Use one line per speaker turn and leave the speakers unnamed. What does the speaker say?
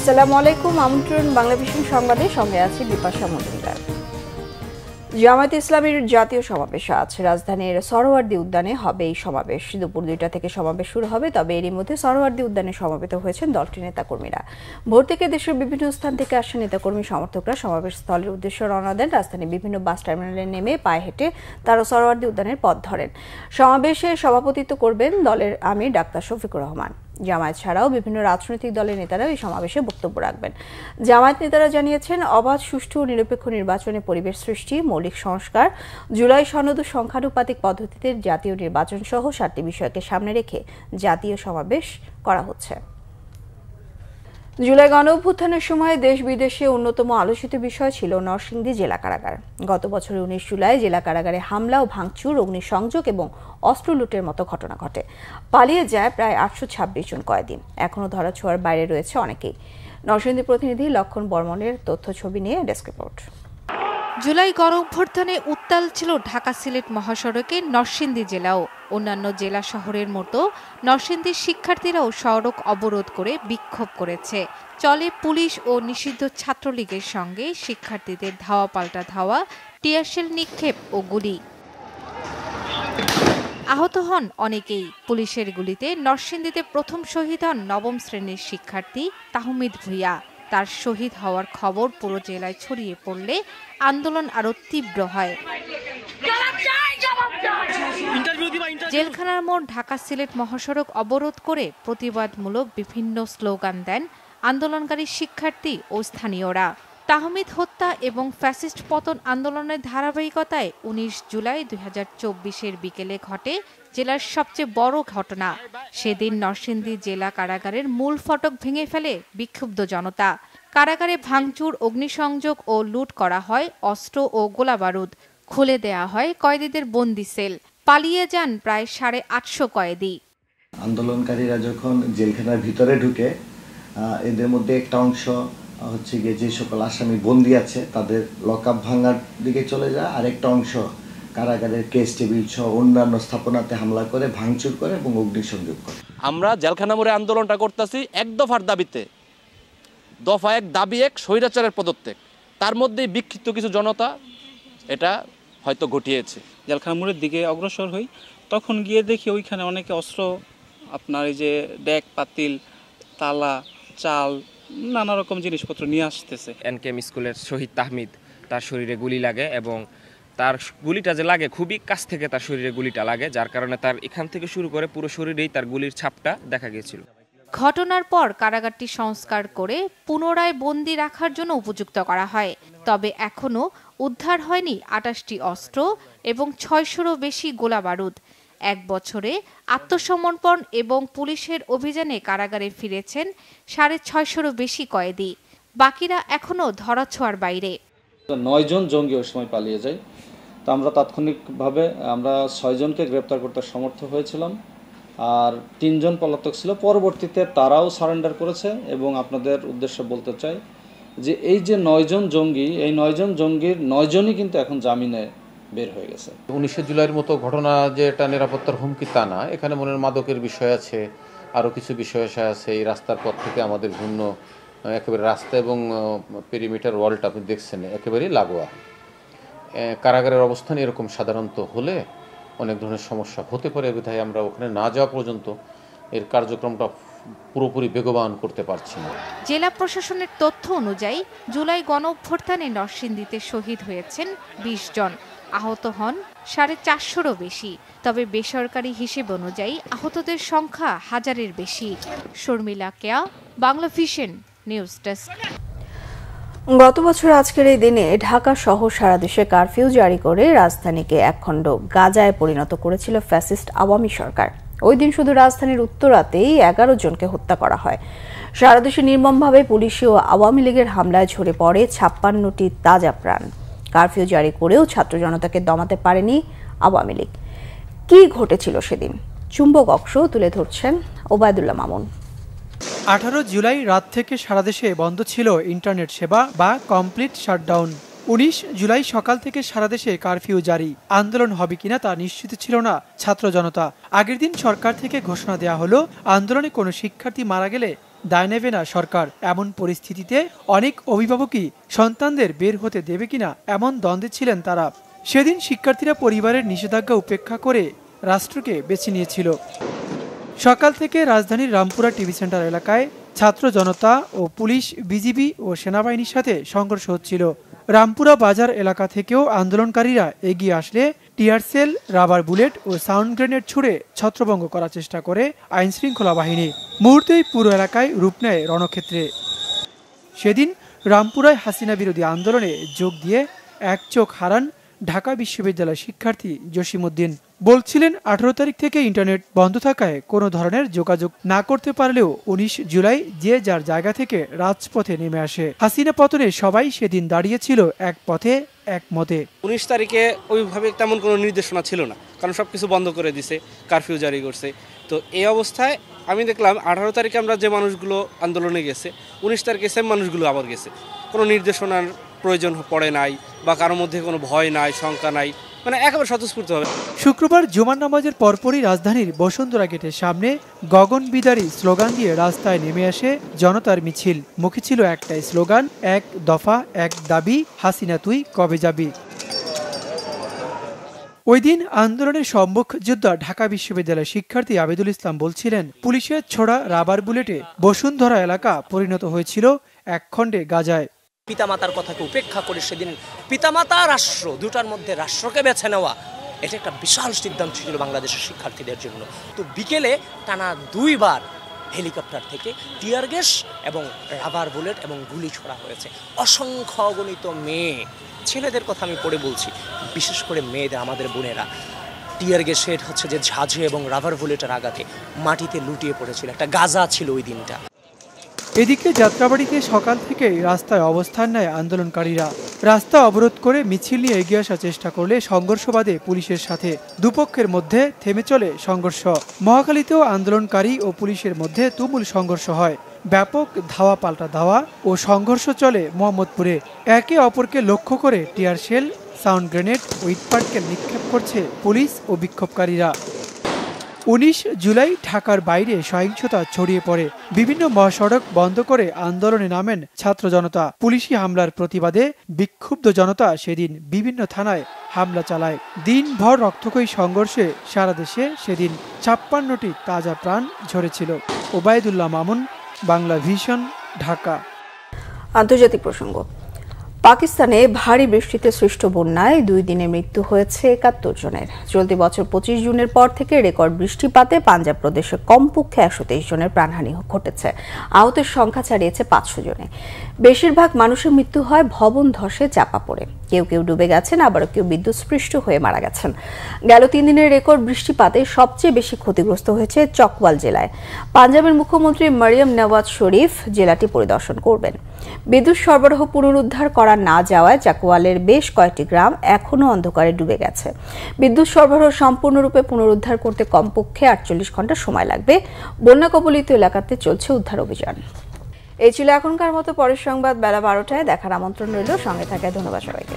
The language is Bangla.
আসসালামু আলাইকুম। আমন্ত্রণ বাংলাভিশন সংবাদে, সঙ্গে আছি বিপাশা মজুমদার। জামায়াতে ইসলামীর জাতীয় সমাবেশ আজ রাজধানীর সরোয়ার্দী উদ্যানে হবে। এই সমাবেশ দুপুর 2টা থেকে সমাবেশ শুরু হবে। তবে এরই মধ্যে সরোয়ার্দী উদ্যানে সমবেত হয়েছেন দলটির নেতাকর্মীরা। ভোর থেকে দেশের বিভিন্ন স্থান থেকে আসা নেতাকর্মী সমর্থকরা সমাবেশ স্থলের উদ্দেশ্যে রওনা দেন। রাজধানীর বিভিন্ন বাস টার্মিনালে নেমে পায়ে হেঁটে তারা সরোয়ার্দী উদ্যানের পথ ধরেন। সমাবেশে সভাপতিত্ব করবেন দলের আমির ডাক্তার শফিকুর রহমান। জামায়াত ছাড়াও বিভিন্ন রাজনৈতিক দলের নেতারা এই সমাবেশে বক্তব্য রাখবেন। জামায়াত নেতারা জানিয়েছেন, অবাধ, সুষ্ঠু ও নিরপেক্ষ নির্বাচনে পরিবেশ সৃষ্টি, মৌলিক সংস্কার, জুলাই সনদ ও সংখ্যানুপাতিক পদ্ধতিতে জাতীয় নির্বাচন সহ 7টি বিষয়কে সামনে রেখে জাতীয় সমাবেশ করা হচ্ছে। জুলাই গণঅভ্যুত্থানের সময় দেশ বিদেশে অন্যতম আলোচিত বিষয় ছিল নরসিংদী জেলা কারাগার। গত বছরের 19 জুলাই জেলা কারাগারে হামলা ও ভাঙচুর, অগ্নিসংযোগ এবং অস্ত্র লুটের মতো ঘটনা ঘটে। পালিয়ে যায় প্রায় 826 জন কয়েদি। এখনও ধরাছোঁয়ার বাইরে রয়েছে অনেকেই। নরসিংদী প্রতিনিধি লক্ষণ বর্মনের তথ্য ছবি নিয়ে ডেস্ক রিপোর্ট।
জুলাই গণঅভ্যুত্থানে উত্তাল ছিল ঢাকা সিলেট মহাসড়কের নরসিংদী জেলাও। অন্যান্য জেলা শহরের মতো নরসিংদীর শিক্ষার্থীরাও সড়ক অবরোধ করে বিক্ষোভ করেছে। চলে পুলিশ ও নিষিদ্ধ ছাত্রলীগের সঙ্গে শিক্ষার্থীদের ধাওয়া পাল্টা ধাওয়া, টিয়ারশেল নিক্ষেপ ও গুলি। আহত হন অনেকেই। পুলিশের গুলিতে নরসিংদীতে প্রথম শহীদ হন 9ম শ্রেণীর শিক্ষার্থী তাহমিদ ভূঁইয়া। তার শহীদ হওয়ার খবর পুরো জেলায় ছড়িয়ে পড়লে আন্দোলন আরো তীব্র হয়। জেলখানার মোড় ঢাকা সিলেট মহাসড়ক অবরোধ করে প্রতিবাদমূলক বিভিন্ন স্লোগান দেন আন্দোলনকারী শিক্ষার্থী ও স্থানীয়রা। তাহমিদ হত্যা এবং ফ্যাসিস্ট পতন আন্দোলনের ধারাবাহিকতায় 19 জুলাই 2024 বিকেলে ঘটে জেলার সবচেয়ে বড় ঘটনা। সেদিন নরসিংদী জেলা কারাগারের মূল ফটক ভেঙে ফেলে বিক্ষুব্ধ জনতা। কারাগারে ভাঙচুর, অগ্নিসংযোগ ও লুট করা হয় অস্ত্র ও গোলাবারুদ। খুলে দেয়া হয় কয়েদিদের বন্দি সেল। পালিয়ে যান প্রায় 850 কয়েদি।
আন্দোলনকারীরা যখন জেলখানার ভিতরে ঢুকে, এদের মধ্যে একটা অংশ হচ্ছে গিয়ে যে সকল আসামি বন্দী আছে তাদের লকআপ ভাঙার দিকে চলে যায়, আরেকটা অংশ কারাগারের কেস টেবিল সহ অন্যান্য স্থাপনাতে হামলা করে, ভাঙচুর করে এবং অগ্নিসংযোগ করে।
আমরা জেলখানা মোড়ে আন্দোলনটা করতেছি এক দফার দাবিতে। দফা 1 দাবি 1 স্বৈরাচারের পদত্যাগ। তার মধ্যেই বিক্ষিপ্ত কিছু জনতা এটা হয়তো ঘটিয়েছে।
জেলখানা মোড়ের দিকে অগ্রসর হই, তখন গিয়ে দেখি ওইখানে অনেকে অস্ত্র, আপনার এই যে ডেক, পাতিল, তালা, চাল, নানা রকম জিনিসপত্র নিয়ে আসতেছে।
এনকেএম স্কুলের শহীদ তাহমিদ, তার শরীরে গুলি লাগে এবং তার গুলিটা যে লাগে খুবই কাছ থেকে তার শরীরে গুলিটা লাগে, যার কারণে তার এখান থেকে শুরু করে পুরো শরীরেই তার গুলির ছাপটা দেখা গিয়েছিল।
ঘটনার পর কারাগারটি সংস্কার করে পুনরায় বন্দি রাখার জন্য উপযুক্ত করা হয়। তবে এখনও উদ্ধার হয়নি 28টি অস্ত্র এবং 600-রও বেশি গোলাবারুদ। 1 বছরে আত্মসমর্পণ এবং পুলিশের অভিযানে কারাগারে ফিরেছেন 650-রও বেশি কয়েদি। বাকিরা এখনও ধরাছোঁয়ার বাইরে।
9 জন জঙ্গি ওই সময় পালিয়ে যায়। তো আমরা তাৎক্ষণিকভাবে 6 জনকে গ্রেপ্তার করতে সমর্থ হয়েছিলাম, আর 3 জন পলাতক ছিল। পরবর্তীতে তারাও সারেন্ডার করেছে এবং আপনাদের উদ্দেশ্যে বলতে চাই যে এই যে 9 জন জঙ্গি, এই 9 জন জঙ্গির 9 জনই কিন্তু এখন জামিনে বের হয়ে গেছে।
19 জুলাইয়ের মতো ঘটনা যে এটা নিরাপত্তার হুমকি তা না, এখানে মনের মাদকের বিষয় আছে, আরও কিছু বিষয় আছে। এই রাস্তার পর থেকে আমাদের ভিন্ন একেবারে রাস্তা এবং পেরিমিটার ওয়ালটা আপনি দেখছেন একেবারেই লাগোয়া। কারাগারের অবস্থান এরকম সাধারণত হলে অনেক ধরনের সমস্যা হতে পারে, বিধায় আমরা ওখানে না যাওয়া পর্যন্ত এর কার্যক্রমটা পুরোপুরি বেগবান করতে পারছি না।
জেলা প্রশাসনের তথ্য অনুযায়ী জুলাই গণঅভ্যুত্থানে নরসিংদীতে শহীদ হয়েছেন 20 জন, আহত হন 450-রও বেশি। তবে বেসরকারি হিসেব অনুযায়ী আহতদের সংখ্যা 1000-এর বেশি। শর্মিলা কেয়া, বাংলাভিশন নিউজ ডেস্ক।
গত বছর আজকের এই দিনে ঢাকা সহ সারা দেশে কারফিউ জারি করে রাজধানীকে একখণ্ড গাজায় পরিণত করেছিল ফ্যাসিস্ট আওয়ামী সরকার। ওই দিন শুধু রাজধানীর উত্তরাতেই 11 জনকে হত্যা করা হয়। সারা দেশে নির্মমভাবে পুলিশি ও আওয়ামী লীগের হামলায় ঝরে পড়ে 56টি তাজা প্রাণ। কারফিউ জারি করেও ছাত্র জনতাকে দমাতে পারেনি আওয়ামী লীগ। কি ঘটেছিল সেদিন? চুম্বক অক্ষ তুলে ধরছেন ওবায়দুল্লাহ মামুন।
18 জুলাই রাত থেকে সারা দেশে বন্ধ ছিল ইন্টারনেট সেবা বা কমপ্লিট শাটডাউন। 19 জুলাই সকাল থেকে সারা দেশে কারফিউ জারি। আন্দোলন হবে কিনা তা নিশ্চিত ছিল না ছাত্র জনতা। আগের দিন সরকার থেকে ঘোষণা দেয়া হলো আন্দোলনে কোনো শিক্ষার্থী মারা গেলে দায় নেবে না সরকার। এমন পরিস্থিতিতে অনেক অভিভাবকই সন্তানদের বের হতে দেবে কিনা এমন দ্বন্দ্বে ছিলেন তারা। সেদিন শিক্ষার্থীরা পরিবারের নিষেধাজ্ঞা উপেক্ষা করে রাষ্ট্রকে বেছে নিয়েছিল। সকাল থেকে রাজধানীর রামপুরা টিভি সেন্টার এলাকায় ছাত্র জনতা ও পুলিশ, বিজিবি ও সেনাবাহিনীর সাথে সংঘর্ষ হচ্ছিল। রামপুরা বাজার এলাকা থেকেও আন্দোলনকারীরা এগিয়ে আসলে টিয়ারসেল, রাবার বুলেট ও সাউন্ড গ্রেনেড ছুড়ে ছত্রভঙ্গ করার চেষ্টা করে আইনশৃঙ্খলা বাহিনী। মুহূর্তেই পুরো এলাকায় রূপ নেয় রণক্ষেত্রে। সেদিন রামপুরায় হাসিনা বিরোধী আন্দোলনে যোগ দিয়ে এক চোখ হারান ঢাকা বিশ্ববিদ্যালয়ের শিক্ষার্থী জসিমউদ্দিন। বলছিলেন 18 তারিখ থেকে ইন্টারনেট বন্ধ থাকায় কোনো ধরনের যোগাযোগ না করতে পারলেও 19 জুলাই যে যার জায়গা থেকে রাজপথে নেমে আসে। হাসিনা পতনে সবাই সেদিন দাঁড়িয়েছিল এক পথে, এক মতে।
19 তারিখে ওইভাবে তেমন কোনো নির্দেশনা ছিল না, কারণ সবকিছু বন্ধ করে দিছে, কারফিউ জারি করছে। তো এই অবস্থায় আমি দেখলাম 18 তারিখে আমরা যে মানুষগুলো আন্দোলনে গেছে, 19 তারিখে সেম মানুষগুলো আবার গেছে। কোনো নির্দেশনার প্রয়োজন পড়ে নাই বা কারোর মধ্যে কোনো ভয় নাই, শঙ্কা নাই, মানে একেবারে স্বতঃস্ফূর্তভাবে।
শুক্রবার জুমার নামাজের পরপরই রাজধানীর বসুন্ধরা গেটের সামনে গগন বিদারী স্লোগান দিয়ে রাস্তায় নেমে আসে জনতার মিছিল। মুখে ছিল একটাই স্লোগান, এক দফা এক দাবি, হাসিনা তুই কবে যাবি। ওই দিন আন্দোলনের সম্মুখ যোদ্ধা ঢাকা বিশ্ববিদ্যালয়ের শিক্ষার্থী আবেদুল ইসলাম বলছিলেন, পুলিশের ছোড়া রাবার বুলেটে বসুন্ধরা এলাকা পরিণত হয়েছিল এক খণ্ডে গাজায়।
পিতামাতার কথাকে উপেক্ষা করে সেদিন পিতামাতা রাষ্ট্র দুটার মধ্যে রাষ্ট্রকে বেছে নেওয়া, এটা একটা বিশাল সিদ্ধান্ত ছিল বাংলাদেশের শিক্ষার্থীদের জন্য। তো বিকেলে টানা 2 বার হেলিকপ্টার থেকে টিয়ার গ্যাস এবং রাবার বুলেট এবং গুলি ছোড়া হয়েছে। অসংখ্য অগণিত মেয়ে, ছেলেদের কথা আমি পরে বলছি, বিশেষ করে মেয়েদের, আমাদের বোনেরা টিয়ার গ্যাসের যে ঝাঁঝে এবং রাবার বুলেটের আঘাতে মাটিতে লুটিয়ে পড়েছিল। একটা গাজা ছিল ওই দিনটা।
এদিকে যাত্রাবাড়িতে সকাল থেকেই রাস্তায় অবস্থান নেয় আন্দোলনকারীরা। রাস্তা অবরোধ করে মিছিল নিয়ে এগিয়ে আসার চেষ্টা করলে সংঘর্ষ বাধে পুলিশের সাথে। দুপক্ষের মধ্যে থেমে চলে সংঘর্ষ। মহাখালীতেও আন্দোলনকারী ও পুলিশের মধ্যে তুমুল সংঘর্ষ হয়। ব্যাপক ধাওয়া পাল্টা ধাওয়া ও সংঘর্ষ চলে মোহাম্মদপুরে। একে অপরকে লক্ষ্য করে টিয়ার শেল, সাউন্ড গ্রেনেড ও ইটপাটকেল নিক্ষেপ করছে পুলিশ ও বিক্ষোভকারীরা। 19 জুলাই ঢাকার বাইরে সহিংসতা ছড়িয়ে পড়ে। বিভিন্ন মহাসড়ক বন্ধ করে আন্দোলনে নামেন ছাত্র জনতা। পুলিশি হামলার প্রতিবাদে বিক্ষুব্ধ জনতা সেদিন বিভিন্ন থানায় হামলা চালায়। দিনভর রক্তক্ষয়ী সংঘর্ষে সারা দেশে সেদিন 56টি তাজা প্রাণ ঝরেছিল। ওবায়দুল্লাহ মামুন, বাংলা ভিশন, ঢাকা।
আন্তর্জাতিক প্রসঙ্গ। পাকিস্তানে ভারী বৃষ্টিতে সৃষ্ট বন্যায় 2 দিনে মৃত্যু হয়েছে 71 জনের। চলতি বছর 25 জুনের পর থেকে রেকর্ড বৃষ্টিপাতে পাঞ্জাব প্রদেশে কমপক্ষে 123 জনের প্রাণহানি ঘটেছে। আহতের সংখ্যা ছাড়িয়েছে 500 জনে। বেশিরভাগ মানুষের মৃত্যু হয় ভবন ধসে চাপা পড়ে। কেউ কেউ ডুবে গেছেন, আবার কেউ বিদ্যুৎস্পৃষ্ট হয়ে মারা গেছেন। গেল 3 দিনের রেকর্ড বৃষ্টিপাতে সবচেয়ে বেশি ক্ষতিগ্রস্ত হয়েছে চকওয়াল জেলায়। পাঞ্জাবের মুখ্যমন্ত্রী মারিয়াম নওয়াজ শরীফ জেলাটি পরিদর্শন করবেন। বিদ্যুৎ সরবরাহ পুনরুদ্ধার করা না যাওয়ায় চাকওয়ালের বেশ কয়েকটি গ্রাম এখনও অন্ধকারে ডুবে গেছে। বিদ্যুৎ সরবরাহ সম্পূর্ণরূপে পুনরুদ্ধার করতে কমপক্ষে 48 ঘন্টা সময় লাগবে। বন্যা কবলিত এলাকাতে চলছে উদ্ধার অভিযান। এই ছিল এখনকার মতো। পরের সংবাদ বেলা 12টায় দেখার আমন্ত্রণ রইল। সঙ্গে থাকায় ধন্যবাদ সবাইকে।